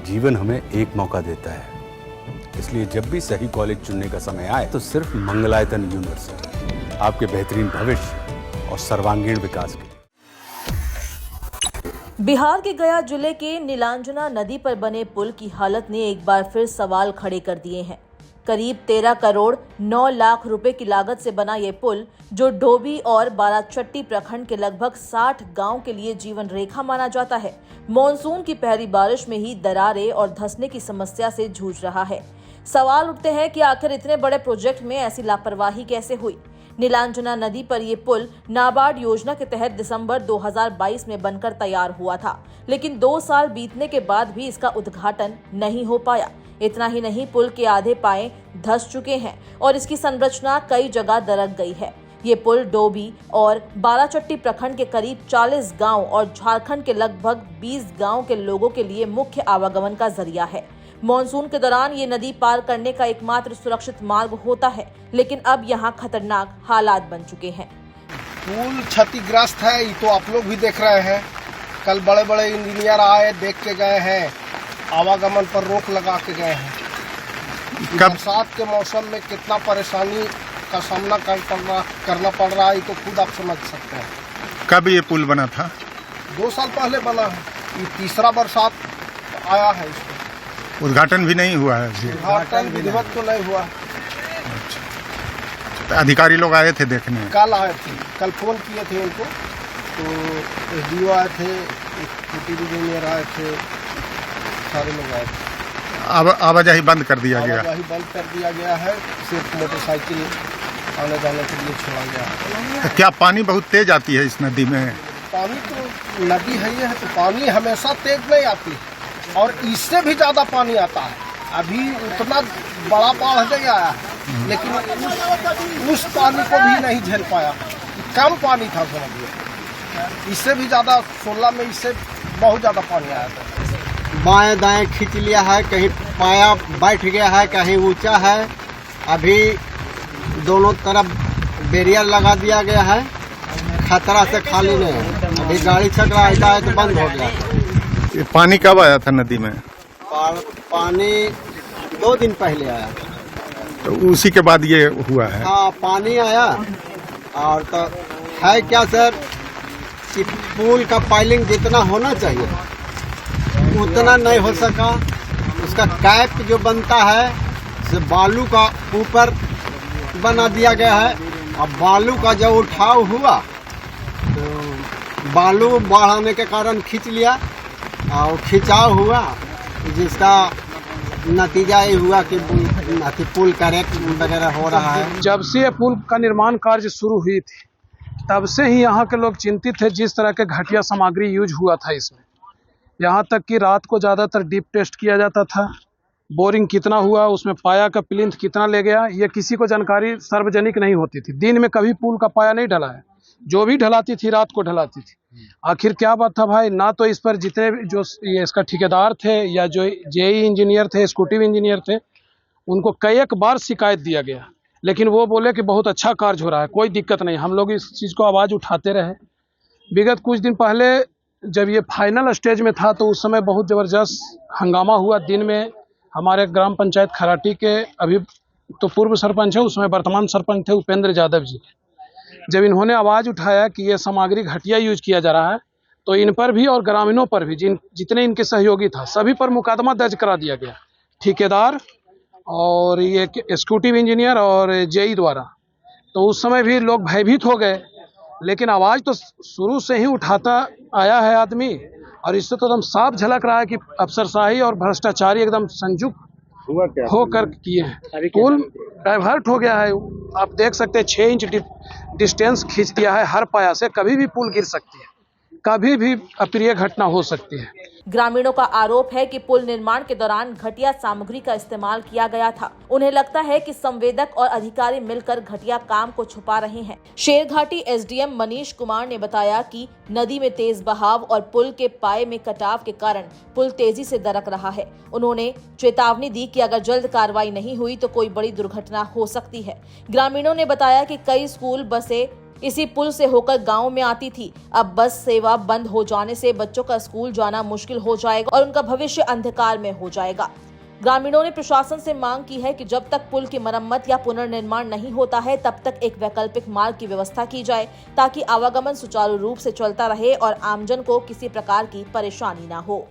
जीवन हमें एक मौका देता है, इसलिए जब भी सही कॉलेज चुनने का समय आए तो सिर्फ मंगलायतन यूनिवर्सिटी आपके बेहतरीन भविष्य और सर्वांगीण विकास के लिए। बिहार के गया जिले के नीलांजना नदी पर बने पुल की हालत ने एक बार फिर सवाल खड़े कर दिए हैं। करीब 13 करोड़ 9 लाख रुपए की लागत से बना ये पुल, जो डोभी और बाराचट्टी प्रखंड के लगभग 60 गांव के लिए जीवन रेखा माना जाता है, मॉनसून की पहली बारिश में ही दरारें और धंसने की समस्या से जूझ रहा है। सवाल उठते हैं कि आखिर इतने बड़े प्रोजेक्ट में ऐसी लापरवाही कैसे हुई। नीलांजना नदी पर ये पुल नाबार्ड योजना के तहत दिसंबर 2022 में बनकर तैयार हुआ था, लेकिन 2 साल बीतने के बाद भी इसका उद्घाटन नहीं हो पाया। इतना ही नहीं, पुल के आधे पाए धंस चुके हैं और इसकी संरचना कई जगह दरक गई है। ये पुल डोभी और बाराचट्टी प्रखंड के करीब 40 गांव और झारखंड के लगभग 20 गांव के लोगों के लिए मुख्य आवागमन का जरिया है। मॉनसून के दौरान ये नदी पार करने का एकमात्र सुरक्षित मार्ग होता है, लेकिन अब यहाँ खतरनाक हालात बन चुके हैं। पुल क्षतिग्रस्त है, ये तो आप लोग भी देख रहे हैं। कल बड़े बड़े इंजीनियर आए, देख के गए हैं, आवागमन पर रोक लगा के गए हैं। बरसात के मौसम में कितना परेशानी का सामना करना पड़ रहा है, ये तो खुद आप समझ सकते हैं। कब ये पुल बना था? 2 साल पहले बना है, ये तीसरा बरसात आया है। इसमें उद्घाटन भी नहीं हुआ है? उद्घाटन विधिवत तो नहीं हुआ। अच्छा, अधिकारी लोग आए थे देखने? कल आए थे, कल फोन किए थे उनको, तो SDO आए थे, इंजीनियर आए थे, सारे लोग आए थे। आवाजाही बंद कर दिया गया? आवाजाही बंद कर दिया गया है, सिर्फ मोटरसाइकिल आने जाने के लिए छोड़ा गया है। तो क्या पानी बहुत तेज आती है इस नदी में? पानी तो नदी है, ये है तो पानी हमेशा तेज नहीं आती है, और इससे भी ज्यादा पानी आता है। अभी उतना बड़ा बाढ़ नहीं आया है, लेकिन उस पानी को भी नहीं झेल पाया। कम पानी था समझिए, इससे भी ज्यादा 16 में इससे बहुत ज्यादा पानी आया था। बाएं दाएं खींच लिया है, कहीं पाया बैठ गया है, कहीं ऊंचा है। अभी दोनों तरफ बैरियर लगा दिया गया है, खतरा से खाली नहीं है। अभी गाड़ी चल रहा है तो बंद हो गया। ये पानी कब आया था नदी में? पानी 2 दिन पहले आया, तो उसी के बाद ये हुआ है? हाँ, पानी आया। और तो है क्या सर कि पुल का पाइलिंग जितना होना चाहिए उतना नहीं हो सका। उसका कैप जो बनता है से बालू का ऊपर बना दिया गया है। अब बालू का जब उठाव हुआ तो बालू बढ़ाने के कारण खींच लिया और खिंचाव हुआ, जिसका नतीजा ये हुआ कि पुल का रेट वगैरह हो रहा है। जब से ये पुल का निर्माण कार्य शुरू हुई थी, तब से ही यहाँ के लोग चिंतित थे। जिस तरह के घटिया सामग्री यूज हुआ था इसमें, यहाँ तक कि रात को ज़्यादातर डीप टेस्ट किया जाता था। बोरिंग कितना हुआ, उसमें पाया का प्लिंथ कितना ले गया, ये किसी को जानकारी सार्वजनिक नहीं होती थी। दिन में कभी पुल का पाया नहीं ढला है, जो भी ढलाती थी रात को ढलाती थी। आखिर क्या बात था भाई? ना तो इस पर जितने जो ये इसका ठेकेदार थे या जो जेई इंजीनियर थे, एक्जीक्यूटिव इंजीनियर थे, उनको कई एक बार शिकायत दिया गया, लेकिन वो बोले कि बहुत अच्छा कार्य हो रहा है, कोई दिक्कत नहीं। हम लोग इस चीज़ को आवाज़ उठाते रहे। विगत कुछ दिन पहले जब ये फाइनल स्टेज में था, तो उस समय बहुत ज़बरदस्त हंगामा हुआ। दिन में हमारे ग्राम पंचायत खराटी के अभी तो पूर्व सरपंच है, उसमें वर्तमान सरपंच थे उपेंद्र यादव जी। जब इन्होंने आवाज़ उठाया कि ये सामग्री घटिया यूज किया जा रहा है, तो इन पर भी और ग्रामीणों पर भी, जितने इनके सहयोगी था, सभी पर मुकदमा दर्ज करा दिया गया, ठेकेदार और ये एक्जीक्यूटिव इंजीनियर और जेई द्वारा। तो उस समय भी लोग भयभीत हो गए, लेकिन आवाज़ तो शुरू से ही उठाता आया है आदमी, और इससे तो एकदम साफ झलक रहा है कि अफसरशाही और भ्रष्टाचारी एकदम संयुक्त होकर किए हैं। पुल डाइवर्ट हो गया है, आप देख सकते हैं 6 इंच डिस्टेंस खींच दिया है हर पाया से। कभी भी पुल गिर सकती है, कभी भी अप्रिय घटना हो सकती है। ग्रामीणों का आरोप है कि पुल निर्माण के दौरान घटिया सामग्री का इस्तेमाल किया गया था। उन्हें लगता है कि संवेदक और अधिकारी मिलकर घटिया काम को छुपा रहे हैं। शेरघाटी SDM मनीष कुमार ने बताया कि नदी में तेज बहाव और पुल के पाए में कटाव के कारण पुल तेजी से दरक रहा है। उन्होंने चेतावनी दी कि अगर जल्द कार्रवाई नहीं हुई तो कोई बड़ी दुर्घटना हो सकती है। ग्रामीणों ने बताया कि कई स्कूल बसें इसी पुल से होकर गांव में आती थी। अब बस सेवा बंद हो जाने से बच्चों का स्कूल जाना मुश्किल हो जाएगा और उनका भविष्य अंधकार में हो जाएगा। ग्रामीणों ने प्रशासन से मांग की है कि जब तक पुल की मरम्मत या पुनर्निर्माण नहीं होता है तब तक एक वैकल्पिक मार्ग की व्यवस्था की जाए ताकि आवागमन सुचारू रूप से चलता रहे और आमजन को किसी प्रकार की परेशानी न हो।